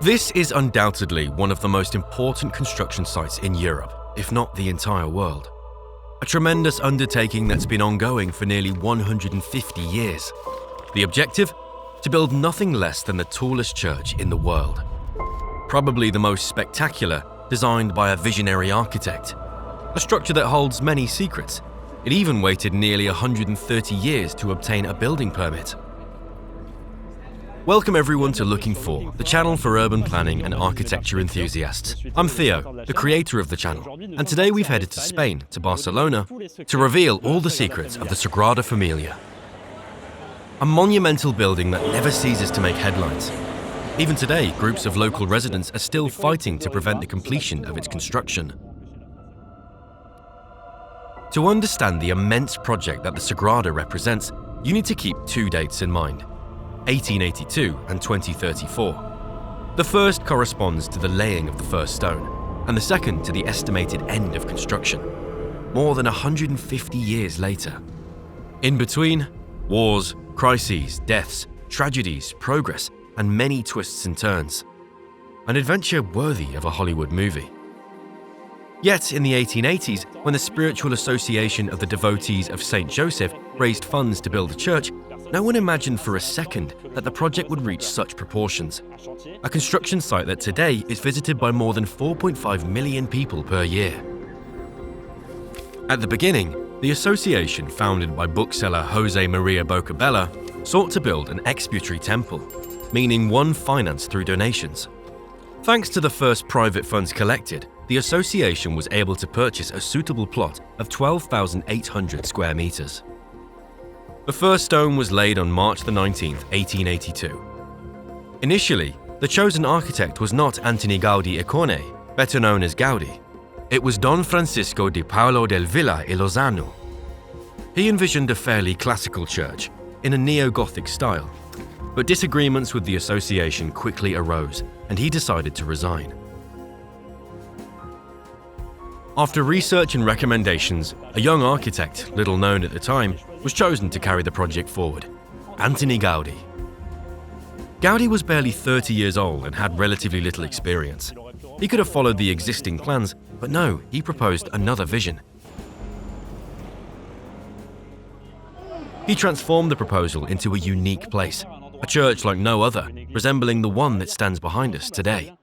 This is undoubtedly one of the most important construction sites in Europe, if not the entire world. A tremendous undertaking that's been ongoing for nearly 150 years. The objective? To build nothing less than the tallest church in the world. Probably the most spectacular, designed by a visionary architect. A structure that holds many secrets. It even waited nearly 130 years to obtain a building permit. Welcome everyone to Looking For, the channel for urban planning and architecture enthusiasts. I'm Théo, the creator of the channel, and today we've headed to Spain, to Barcelona, to reveal all the secrets of the Sagrada Família. A monumental building that never ceases to make headlines. Even today, groups of local residents are still fighting to prevent the completion of its construction. To understand the immense project that the Sagrada represents, you need to keep two dates in mind: 1882 and 2034. The first corresponds to the laying of the first stone, and the second to the estimated end of construction, more than 150 years later. In between, wars, crises, deaths, tragedies, progress, and many twists and turns. An adventure worthy of a Hollywood movie. Yet in the 1880s, when the Spiritual Association of the Devotees of St. Joseph raised funds to build a church, no one imagined for a second that the project would reach such proportions. A construction site that today is visited by more than 4.5 million people per year. At the beginning, the association, founded by bookseller Jose Maria Bocabella, sought to build an expiatory temple, meaning one financed through donations. Thanks to the first private funds collected, the association was able to purchase a suitable plot of 12,800 square meters. The first stone was laid on March 19, 1882. Initially, the chosen architect was not Antoni Gaudí y Cornet, better known as Gaudí. It was Don Francisco de Paulo del Villa y Lozano. He envisioned a fairly classical church, in a neo-Gothic style, but disagreements with the association quickly arose, and he decided to resign. After research and recommendations, a young architect, little known at the time, was chosen to carry the project forward: Antoni Gaudí. Gaudí was barely 30 years old and had relatively little experience. He could have followed the existing plans, but no, he proposed another vision. He transformed the proposal into a unique place, a church like no other, resembling the one that stands behind us today.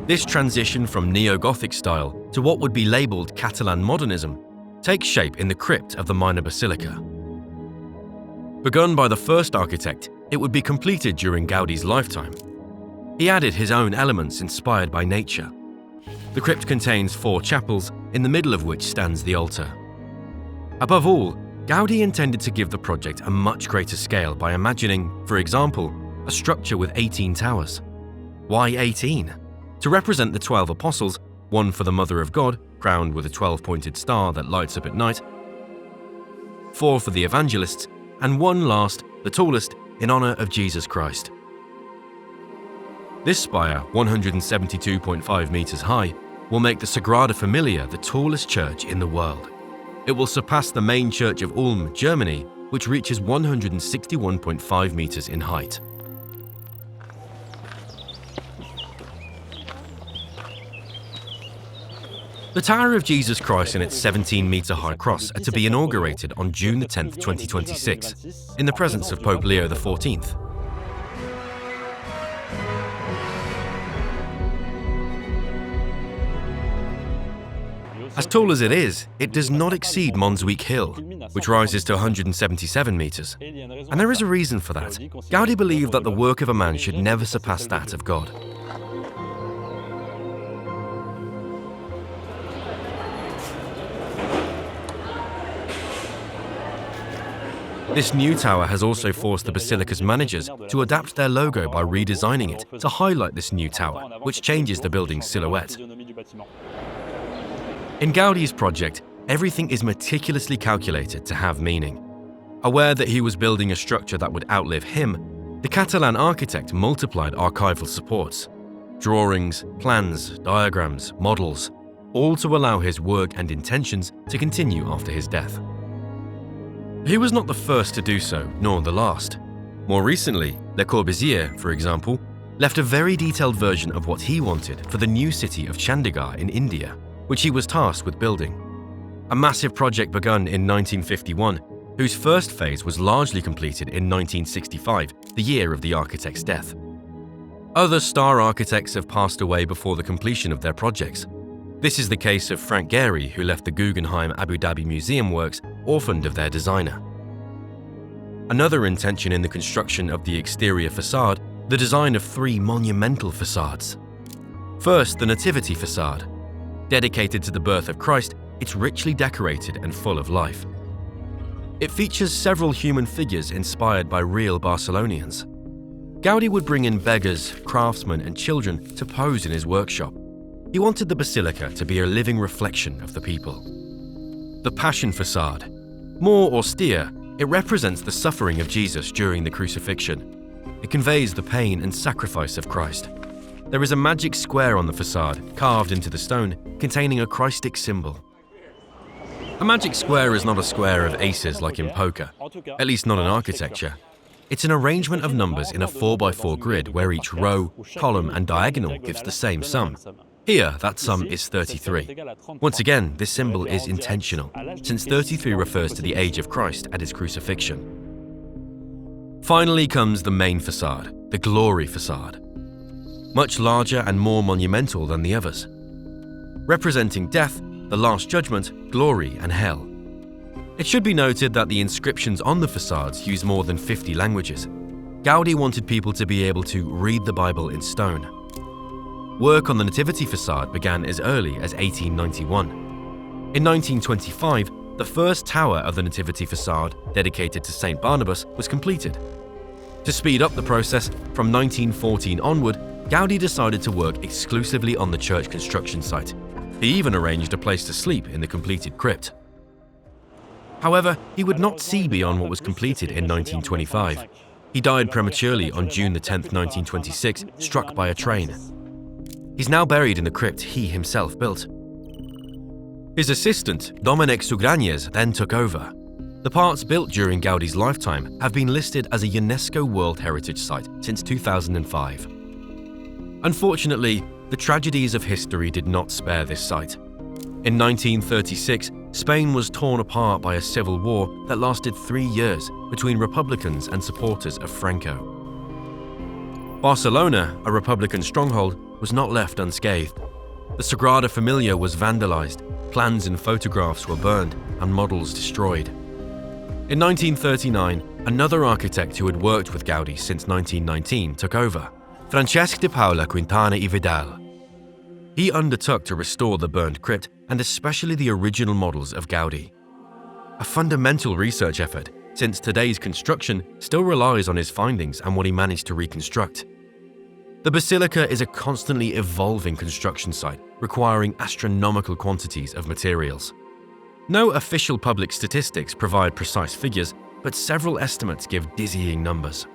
This transition from neo-Gothic style to what would be labelled Catalan modernism takes shape in the crypt of the minor basilica. Begun by the first architect, it would be completed during Gaudí's lifetime. He added his own elements inspired by nature. The crypt contains 4 chapels, in the middle of which stands the altar. Above all, Gaudí intended to give the project a much greater scale by imagining, for example, a structure with 18 towers. Why 18? To represent the 12 apostles, one for the Mother of God, crowned with a 12-pointed star that lights up at night, 4 for the evangelists, and one last, the tallest, in honor of Jesus Christ. This spire, 172.5 meters high, will make the Sagrada Família the tallest church in the world. It will surpass the main church of Ulm, Germany, which reaches 161.5 meters in height. The Tower of Jesus Christ and its 17-meter-high cross are to be inaugurated on June 10, 2026, in the presence of Pope Leo XIV. As tall as it is, it does not exceed Montjuïc Hill, which rises to 177 meters. And there is a reason for that. Gaudí believed that the work of a man should never surpass that of God. This new tower has also forced the basilica's managers to adapt their logo by redesigning it to highlight this new tower, which changes the building's silhouette. In Gaudí's project, everything is meticulously calculated to have meaning. Aware that he was building a structure that would outlive him, the Catalan architect multiplied archival supports, drawings, plans, diagrams, models, all to allow his work and intentions to continue after his death. He was not the first to do so, nor the last. More recently, Le Corbusier, for example, left a very detailed version of what he wanted for the new city of Chandigarh in India, which he was tasked with building. A massive project begun in 1951, whose first phase was largely completed in 1965, the year of the architect's death. Other star architects have passed away before the completion of their projects. This is the case of Frank Gehry, who left the Guggenheim Abu Dhabi Museum works orphaned of their designer. Another intention in the construction of the exterior facade, the design of 3 monumental facades. First, the Nativity facade. Dedicated to the birth of Christ, it's richly decorated and full of life. It features several human figures inspired by real Barcelonians. Gaudí would bring in beggars, craftsmen, and children to pose in his workshop. He wanted the basilica to be a living reflection of the people. The Passion facade. More austere, it represents the suffering of Jesus during the crucifixion. It conveys the pain and sacrifice of Christ. There is a magic square on the facade, carved into the stone, containing a Christic symbol. A magic square is not a square of aces like in poker, at least not in architecture. It's an arrangement of numbers in a 4x4 grid where each row, column, and diagonal gives the same sum. Here, that sum is 33. Once again, this symbol is intentional, since 33 refers to the age of Christ at his crucifixion. Finally comes the main facade, the Glory facade. Much larger and more monumental than the others. Representing death, the Last Judgment, glory, and hell. It should be noted that the inscriptions on the facades use more than 50 languages. Gaudí wanted people to be able to read the Bible in stone. Work on the Nativity facade began as early as 1891. In 1925, the first tower of the Nativity facade, dedicated to St. Barnabas, was completed. To speed up the process, from 1914 onward, Gaudí decided to work exclusively on the church construction site. He even arranged a place to sleep in the completed crypt. However, he would not see beyond what was completed in 1925. He died prematurely on June 10, 1926, struck by a train. He's now buried in the crypt he himself built. His assistant, Domènec Sugranyes, then took over. The parts built during Gaudí's lifetime have been listed as a UNESCO World Heritage Site since 2005. Unfortunately, the tragedies of history did not spare this site. In 1936, Spain was torn apart by a civil war that lasted 3 years between Republicans and supporters of Franco. Barcelona, a Republican stronghold, was not left unscathed. The Sagrada Família was vandalized, plans and photographs were burned, and models destroyed. In 1939, another architect who had worked with Gaudí since 1919 took over, Francesc de Paula Quintana y Vidal. He undertook to restore the burned crypt and especially the original models of Gaudí. A fundamental research effort, since today's construction still relies on his findings and what he managed to reconstruct. The basilica is a constantly evolving construction site, requiring astronomical quantities of materials. No official public statistics provide precise figures, but several estimates give dizzying numbers.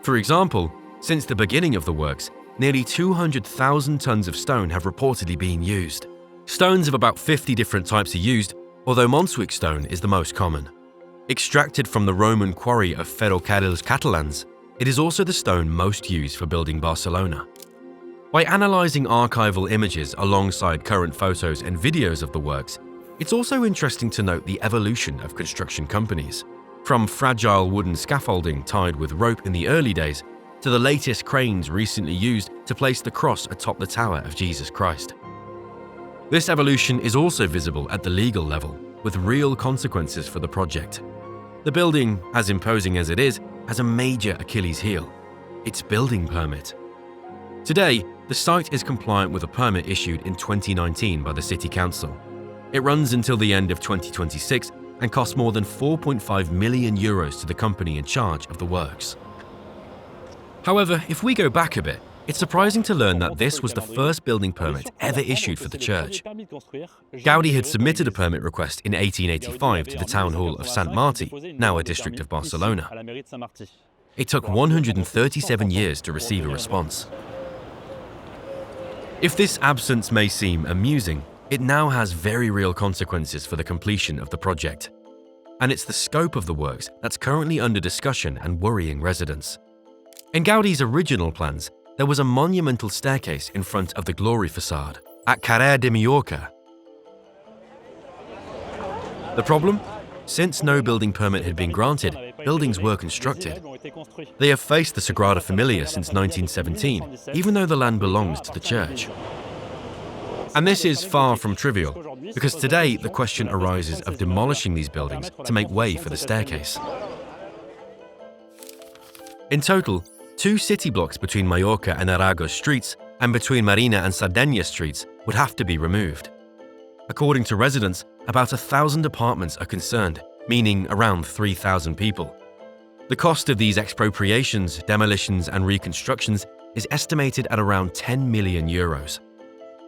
For example, since the beginning of the works, nearly 200,000 tons of stone have reportedly been used. Stones of about 50 different types are used, although Montjuïc stone is the most common. Extracted from the Roman quarry of Ferrocarrils Catalans, it is also the stone most used for building Barcelona. By analysing archival images alongside current photos and videos of the works, it's also interesting to note the evolution of construction companies, from fragile wooden scaffolding tied with rope in the early days to the latest cranes recently used to place the cross atop the Tower of Jesus Christ. This evolution is also visible at the legal level, with real consequences for the project. The building, as imposing as it is, has a major Achilles heel: its building permit. Today, the site is compliant with a permit issued in 2019 by the City Council. It runs until the end of 2026 and costs more than 4.5 million euros to the company in charge of the works. However, if we go back a bit, it's surprising to learn that this was the first building permit ever issued for the church. Gaudí had submitted a permit request in 1885 to the town hall of Sant Martí, now a district of Barcelona. It took 137 years to receive a response. If this absence may seem amusing, it now has very real consequences for the completion of the project. and it's the scope of the works that's currently under discussion and worrying residents. In Gaudí's original plans, there was a monumental staircase in front of the Glory facade at Carrer de Mallorca. The problem? Since no building permit had been granted, buildings were constructed. They have faced the Sagrada Família since 1917, even though the land belongs to the church. And this is far from trivial, because today the question arises of demolishing these buildings to make way for the staircase. In total, 2 city blocks between Mallorca and Aragos streets and between Marina and Sardenya streets would have to be removed. According to residents, about 1,000 apartments are concerned, meaning around 3,000 people. The cost of these expropriations, demolitions and reconstructions is estimated at around 10 million euros.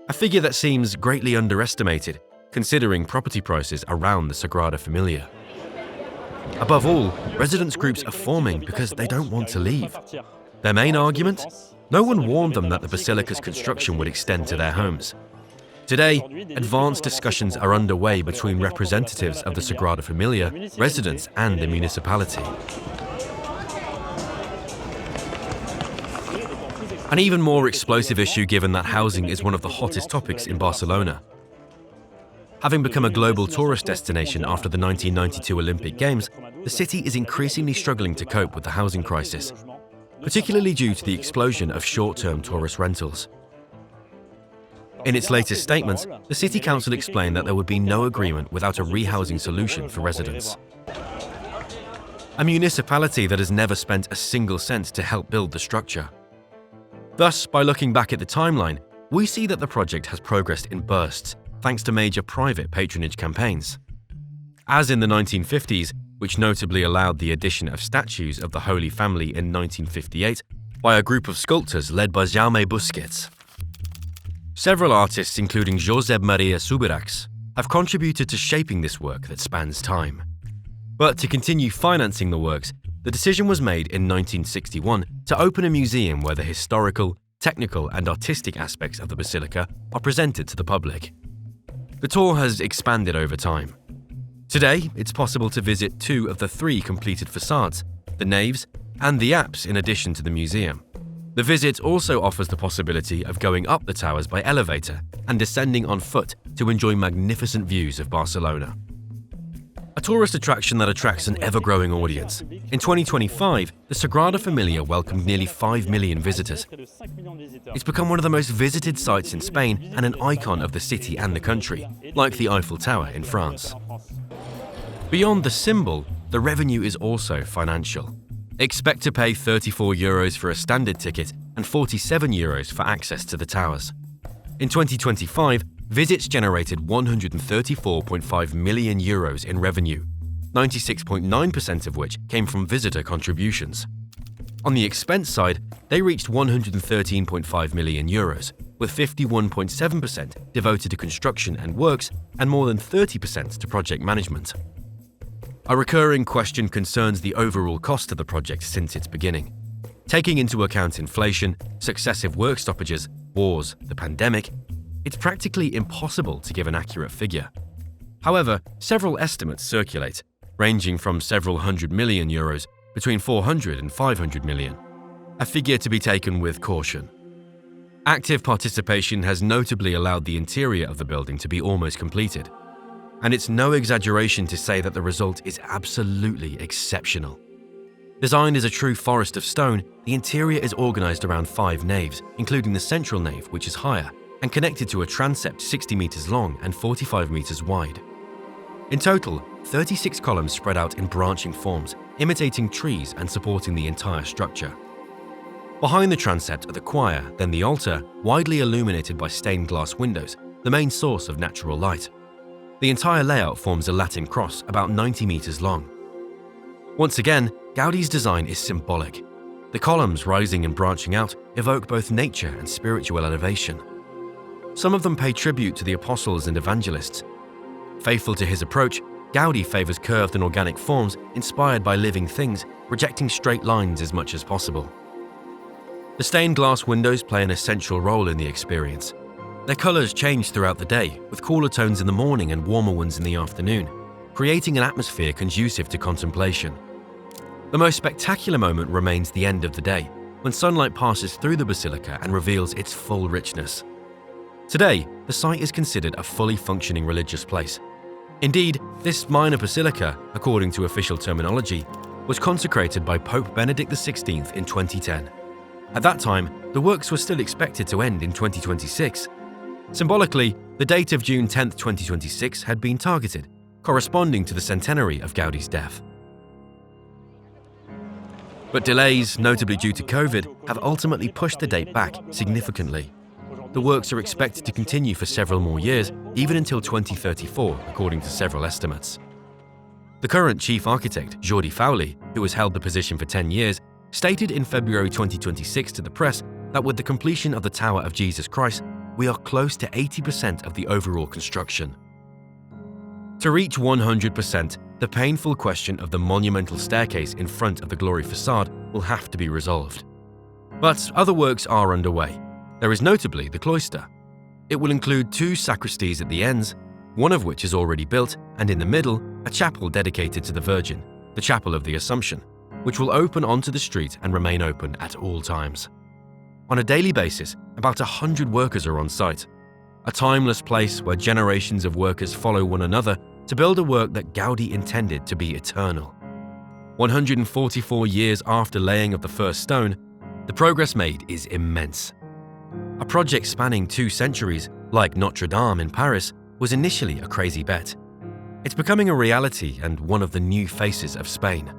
A figure that seems greatly underestimated, considering property prices around the Sagrada Família. Above all, residents groups are forming because they don't want to leave. Their main argument? No one warned them that the basilica's construction would extend to their homes. Today, advanced discussions are underway between representatives of the Sagrada Família, residents and the municipality. An even more explosive issue given that housing is one of the hottest topics in Barcelona. Having become a global tourist destination after the 1992 Olympic Games, the city is increasingly struggling to cope with the housing crisis, particularly due to the explosion of short-term tourist rentals. In its latest statements, the City Council explained that there would be no agreement without a rehousing solution for residents. A municipality that has never spent a single cent to help build the structure. Thus, by looking back at the timeline, we see that the project has progressed in bursts thanks to major private patronage campaigns. As in the 1950s, which notably allowed the addition of statues of the Holy Family in 1958 by a group of sculptors led by Jaume Busquets. Several artists, including Josep Maria Subirachs, have contributed to shaping this work that spans time. But to continue financing the works, the decision was made in 1961 to open a museum where the historical, technical and artistic aspects of the basilica are presented to the public. The tour has expanded over time. Today, it's possible to visit 2 of the 3 completed facades, the naves and the apse in addition to the museum. The visit also offers the possibility of going up the towers by elevator and descending on foot to enjoy magnificent views of Barcelona. A tourist attraction that attracts an ever-growing audience. In 2025, the Sagrada Família welcomed nearly 5 million visitors. It's become one of the most visited sites in Spain and an icon of the city and the country, like the Eiffel Tower in France. Beyond the symbol, the revenue is also financial. Expect to pay €34 for a standard ticket and €47 for access to the towers. In 2025, visits generated €134.5 million in revenue, 96.9% of which came from visitor contributions. On the expense side, they reached €113.5 million, with 51.7% devoted to construction and works and more than 30% to project management. A recurring question concerns the overall cost of the project since its beginning. Taking into account inflation, successive work stoppages, wars, the pandemic, it's practically impossible to give an accurate figure. However, several estimates circulate, ranging from several hundred million euros between 400 and 500 million, a figure to be taken with caution. Active participation has notably allowed the interior of the building to be almost completed. And it's no exaggeration to say that the result is absolutely exceptional. Designed as a true forest of stone, the interior is organized around 5 naves, including the central nave, which is higher, and connected to a transept 60 meters long and 45 meters wide. In total, 36 columns spread out in branching forms, imitating trees and supporting the entire structure. Behind the transept are the choir, then the altar, widely illuminated by stained glass windows, the main source of natural light. The entire layout forms a Latin cross about 90 meters long. Once again, Gaudí's design is symbolic. The columns rising and branching out evoke both nature and spiritual elevation. Some of them pay tribute to the apostles and evangelists. Faithful to his approach, Gaudí favors curved and organic forms inspired by living things, rejecting straight lines as much as possible. The stained glass windows play an essential role in the experience. Their colors change throughout the day, with cooler tones in the morning and warmer ones in the afternoon. creating an atmosphere conducive to contemplation. The most spectacular moment remains the end of the day, when sunlight passes through the basilica and reveals its full richness. Today, the site is considered a fully functioning religious place. Indeed, this minor basilica, according to official terminology, was consecrated by Pope Benedict XVI in 2010. At that time, the works were still expected to end in 2026. Symbolically, the date of June 10, 2026 had been targeted, corresponding to the centenary of Gaudí's death. But delays, notably due to COVID, have ultimately pushed the date back significantly. The works are expected to continue for several more years, even until 2034, according to several estimates. The current chief architect, Jordi Fauli, who has held the position for 10 years, stated in February 2026 to the press that with the completion of the Tower of Jesus Christ, we are close to 80% of the overall construction. To reach 100%, the painful question of the monumental staircase in front of the Glory facade will have to be resolved. But other works are underway. There is notably the cloister. It will include 2 sacristies at the ends, one of which is already built, and in the middle, a chapel dedicated to the Virgin, the Chapel of the Assumption, which will open onto the street and remain open at all times. On a daily basis, about 100 workers are on site, a timeless place where generations of workers follow one another to build a work that Gaudí intended to be eternal. 144 years after laying of the first stone, the progress made is immense. A project spanning 2 centuries, like Notre Dame in Paris, was initially a crazy bet. It's becoming a reality and one of the new faces of Spain.